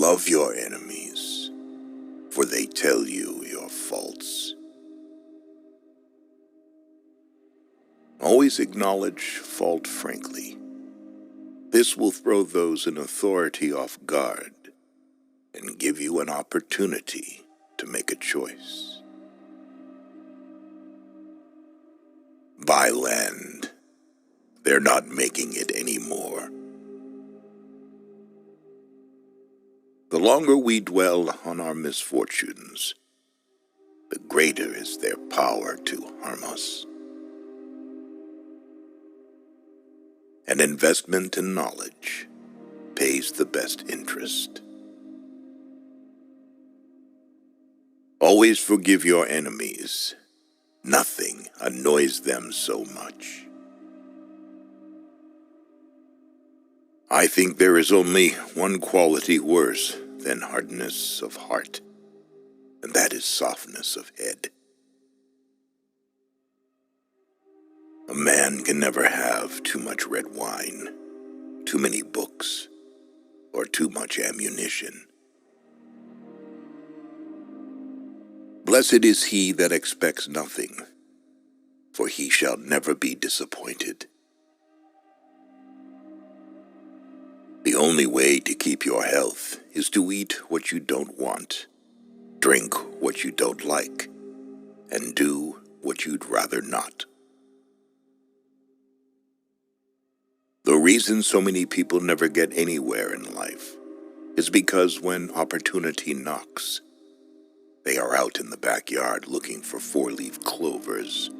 Love your enemies, for they tell you your faults. Always acknowledge fault frankly. This will throw those in authority off guard and give you an opportunity to make a choice. Buy land. They're not making it anymore. The longer we dwell on our misfortunes, the greater is their power to harm us. An investment in knowledge pays the best interest. Always forgive your enemies. Nothing annoys them so much. I think there is only one quality worse than hardness of heart, and that is softness of head. A man can never have too much red wine, too many books, or too much ammunition. Blessed is he that expects nothing, for he shall never be disappointed. The only way to keep your health is to eat what you don't want, drink what you don't like, and do what you'd rather not. The reason so many people never get anywhere in life is because when opportunity knocks, they are out in the backyard looking for four-leaf clovers.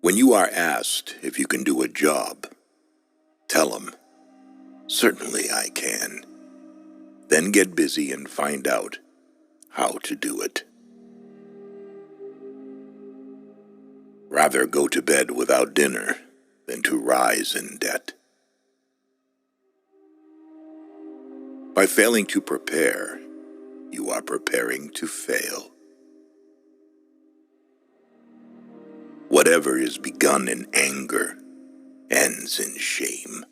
When you are asked if you can do a job, tell them, "Certainly I can." Then get busy and find out how to do it. Rather go to bed without dinner than to rise in debt. By failing to prepare, you are preparing to fail. Whatever is begun in anger ends in shame.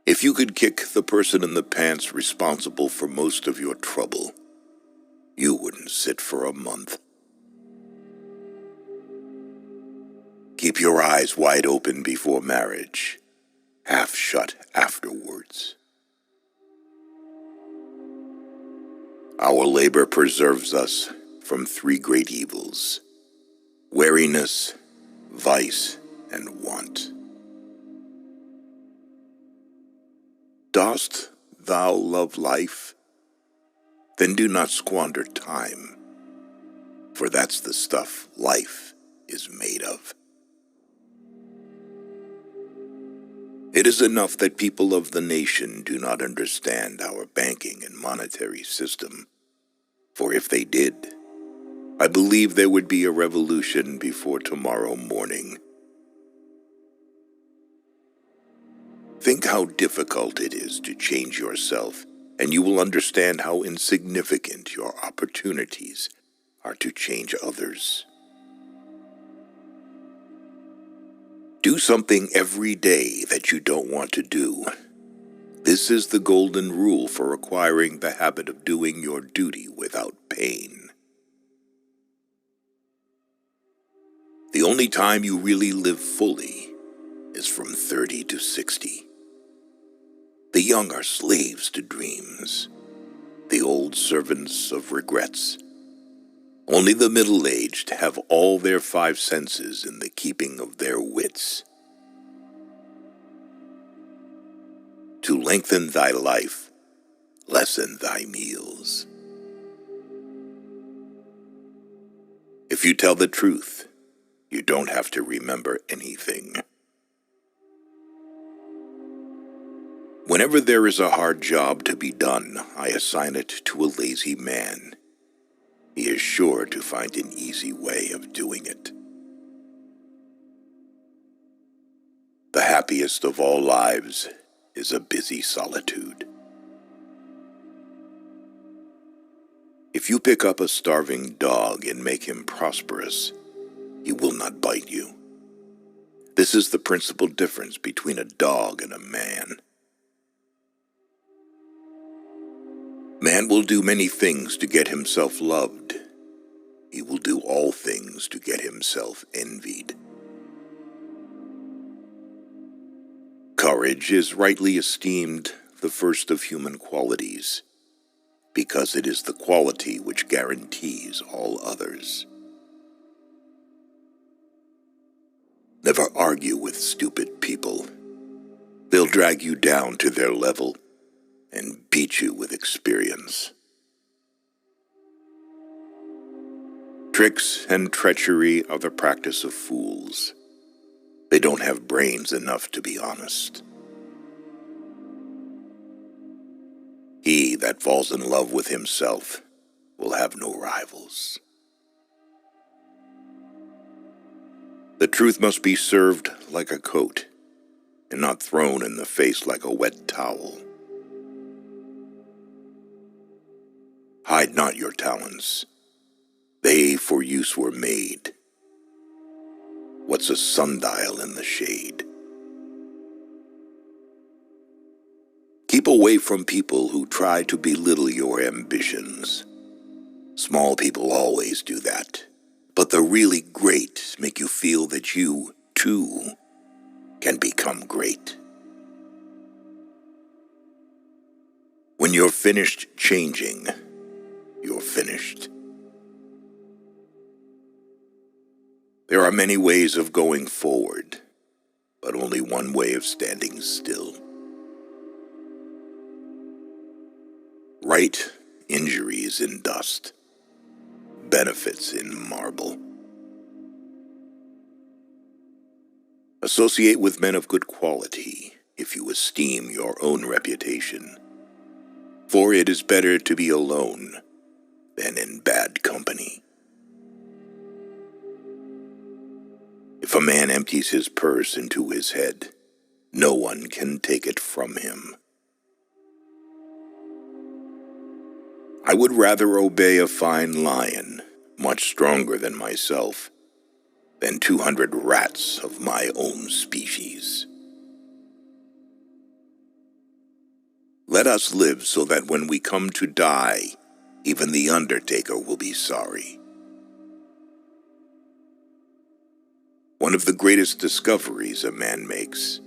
If you could kick the person in the pants responsible for most of your trouble, you wouldn't sit for a month. Keep your eyes wide open before marriage, half shut afterwards. Our labor preserves us from three great evils: weariness, vice, and want. Dost thou love life? Then do not squander time, for that's the stuff life is made of. It is enough that people of the nation do not understand our banking and monetary system, for if they did, I believe there would be a revolution before tomorrow morning. Think how difficult it is to change yourself, and you will understand how insignificant your opportunities are to change others. Do something every day that you don't want to do. This is the golden rule for acquiring the habit of doing your duty without pain. The only time you really live fully is from 30 to 60. The young are slaves to dreams, the old servants of regrets. Only the middle-aged have all their five senses in the keeping of their wits. To lengthen thy life, lessen thy meals. If you tell the truth, you don't have to remember anything. Whenever there is a hard job to be done, I assign it to a lazy man. He is sure to find an easy way of doing it. The happiest of all lives is a busy solitude. If you pick up a starving dog and make him prosperous, he will not bite you. This is the principal difference between a dog and a man. Man will do many things to get himself loved. He will do all things to get himself envied. Courage is rightly esteemed the first of human qualities, because it is the quality which guarantees all others. Never argue with stupid people. They'll drag you down to their level and beat you with experience. Tricks and treachery are the practice of fools. They don't have brains enough to be honest. He that falls in love with himself will have no rivals. The truth must be served like a coat, and not thrown in the face like a wet towel. Hide not your talents. They for use were made. What's a sundial in the shade? Keep away from people who try to belittle your ambitions. Small people always do that, but the really great make you feel that you, too, can become great. When you're finished changing, you're finished. There are many ways of going forward, but only one way of standing still. Right injuries in dust, benefits in marble. Associate with men of good quality if you esteem your own reputation, for it is better to be alone than in bad company. If a man empties his purse into his head, no one can take it from him. I would rather obey a fine lion, much stronger than myself, than 200 rats of my own species. Let us live so that when we come to die, even the undertaker will be sorry. One of the greatest discoveries a man makes,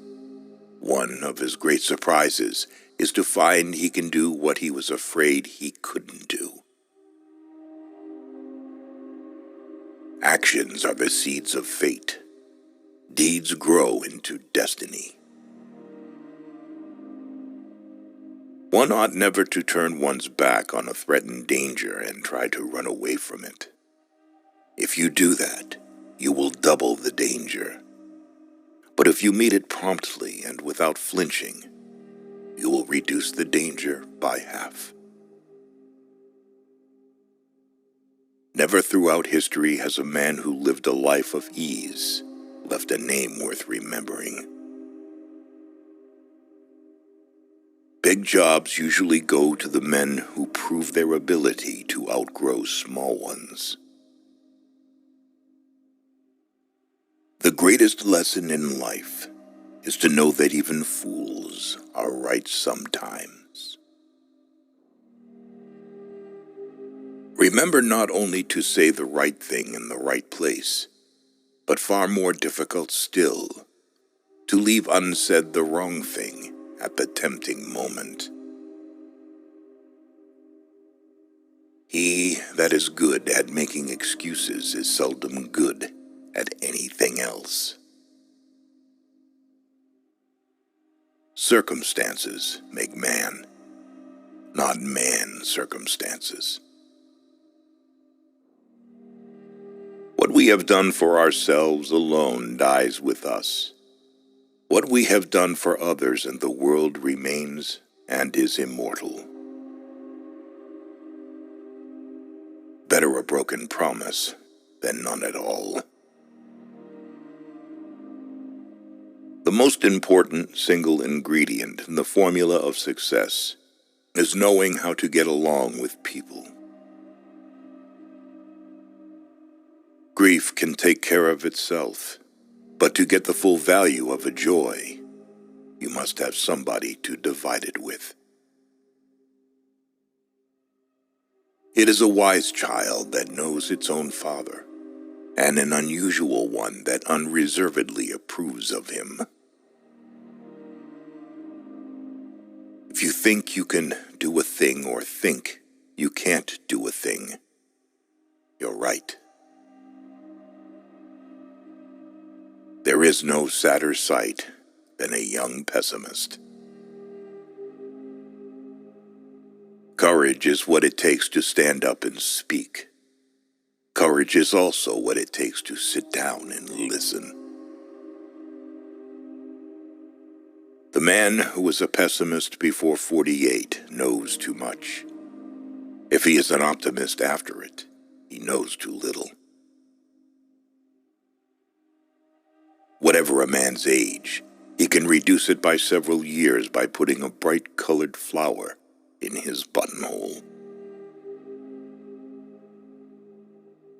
one of his great surprises, is to find he can do what he was afraid he couldn't do. Actions are the seeds of fate. Deeds grow into destiny. One ought never to turn one's back on a threatened danger and try to run away from it. If you do that, you will double the danger. But if you meet it promptly and without flinching, you will reduce the danger by half. Never throughout history has a man who lived a life of ease left a name worth remembering. Big jobs usually go to the men who prove their ability to outgrow small ones. The greatest lesson in life is to know that even fools are right sometimes. Remember not only to say the right thing in the right place, but far more difficult still, to leave unsaid the wrong thing at the tempting moment. He that is good at making excuses is seldom good at anything else. Circumstances make man, not man circumstances. What we have done for ourselves alone dies with us. What we have done for others and the world remains and is immortal. Better a broken promise than none at all. The most important single ingredient in the formula of success is knowing how to get along with people. Grief can take care of itself. But to get the full value of a joy, you must have somebody to divide it with. It is a wise child that knows its own father, and an unusual one that unreservedly approves of him. If you think you can do a thing or think you can't do a thing, you're right. There is no sadder sight than a young pessimist. Courage is what it takes to stand up and speak. Courage is also what it takes to sit down and listen. The man who is a pessimist before 48 knows too much. If he is an optimist after it, he knows too little. Whatever a man's age, he can reduce it by several years by putting a bright-colored flower in his buttonhole.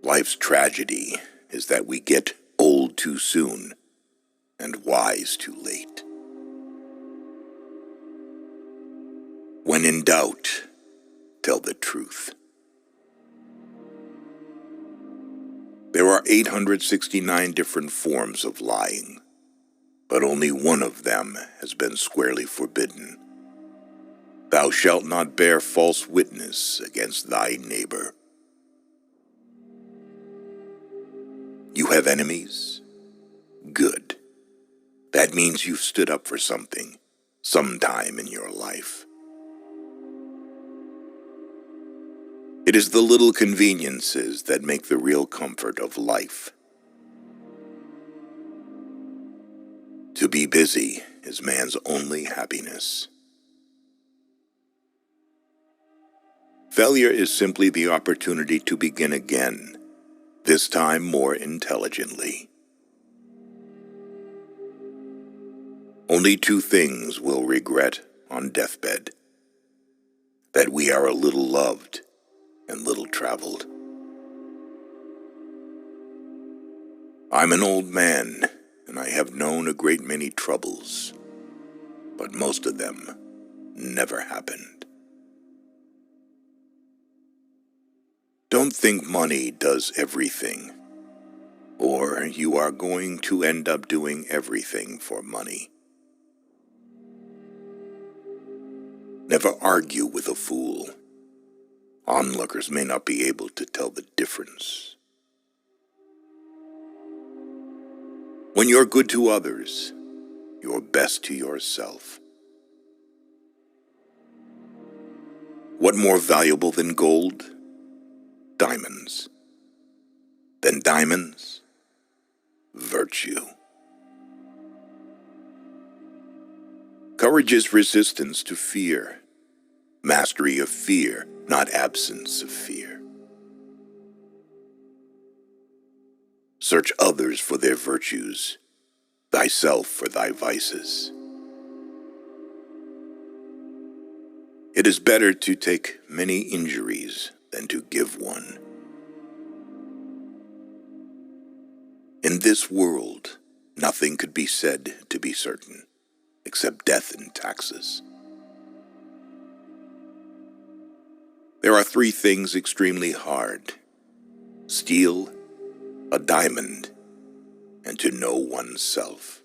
Life's tragedy is that we get old too soon and wise too late. When in doubt, tell the truth. There are 869 different forms of lying, but only one of them has been squarely forbidden. Thou shalt not bear false witness against thy neighbor. You have enemies? Good. That means you've stood up for something, sometime in your life. It is the little conveniences that make the real comfort of life. To be busy is man's only happiness. Failure is simply the opportunity to begin again, this time more intelligently. Only two things we'll regret on deathbed: that we are a little loved and little traveled. I'm an old man, and I have known a great many troubles, but most of them never happened. Don't think money does everything, or you are going to end up doing everything for money. Never argue with a fool. Onlookers may not be able to tell the difference. When you're good to others, you're best to yourself. What more valuable than gold? Diamonds. Than diamonds? Virtue. Courage is resistance to fear. Mastery of fear, not absence of fear. Search others for their virtues, thyself for thy vices. It is better to take many injuries than to give one. In this world, nothing could be said to be certain, except death and taxes. There are three things extremely hard: steel, a diamond, and to know oneself.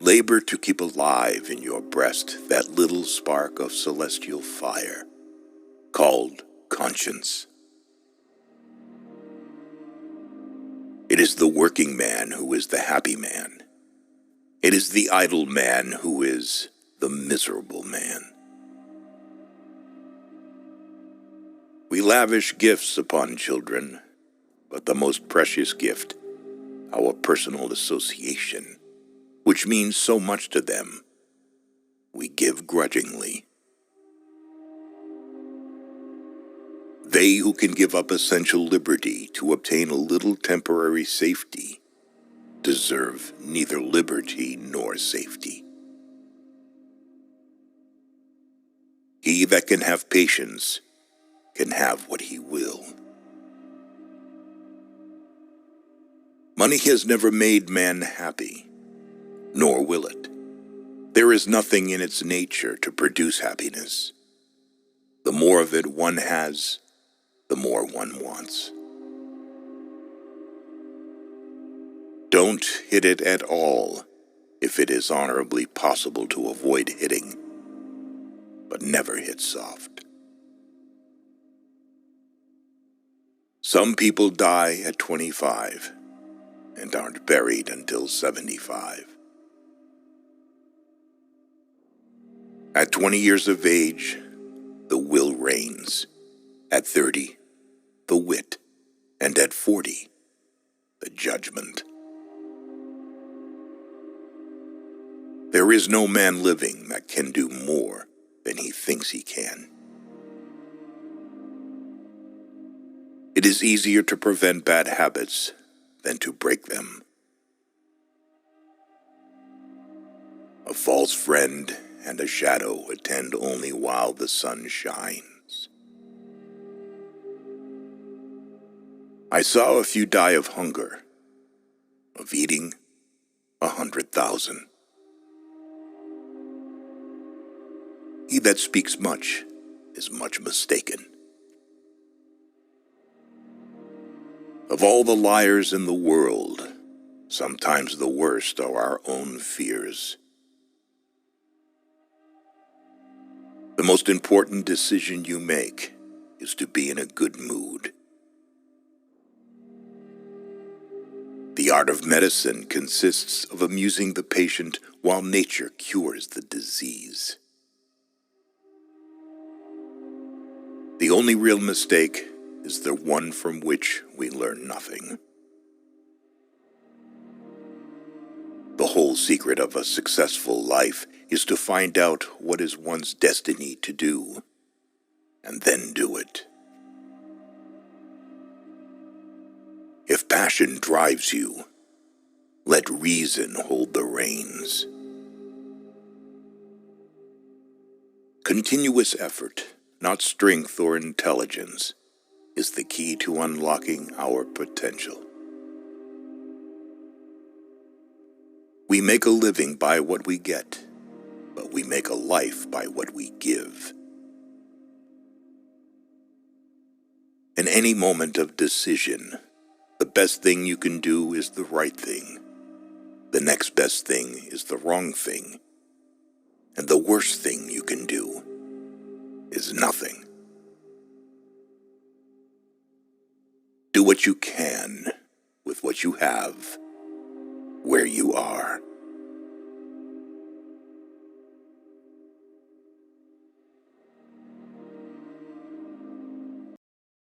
Labor to keep alive in your breast that little spark of celestial fire, called conscience. It is the working man who is the happy man. It is the idle man who is the miserable man. We lavish gifts upon children, but the most precious gift, our personal association, which means so much to them, we give grudgingly. They who can give up essential liberty to obtain a little temporary safety deserve neither liberty nor safety. He that can have patience can have what he will. Money has never made man happy, nor will it. There is nothing in its nature to produce happiness. The more of it one has, the more one wants. Don't hit it at all if it is honorably possible to avoid hitting, but never hit soft. Some people die at 25 and aren't buried until 75. At 20 years of age, the will reigns. At 30, the wit. And at 40, the judgment. There is no man living that can do more than he thinks he can. It is easier to prevent bad habits than to break them. A false friend and a shadow attend only while the sun shines. I saw a few die of hunger, of eating 100,000. He that speaks much is much mistaken. Of all the liars in the world, sometimes the worst are our own fears. The most important decision you make is to be in a good mood. The art of medicine consists of amusing the patient while nature cures the disease. The only real mistake is the one from which we learn nothing. The whole secret of a successful life is to find out what is one's destiny to do, and then do it. If passion drives you, let reason hold the reins. Continuous effort, not strength or intelligence, is the key to unlocking our potential. We make a living by what we get, but we make a life by what we give. In any moment of decision, the best thing you can do is the right thing. The next best thing is the wrong thing. And the worst thing you can do is nothing. Do what you can with what you have, where you are.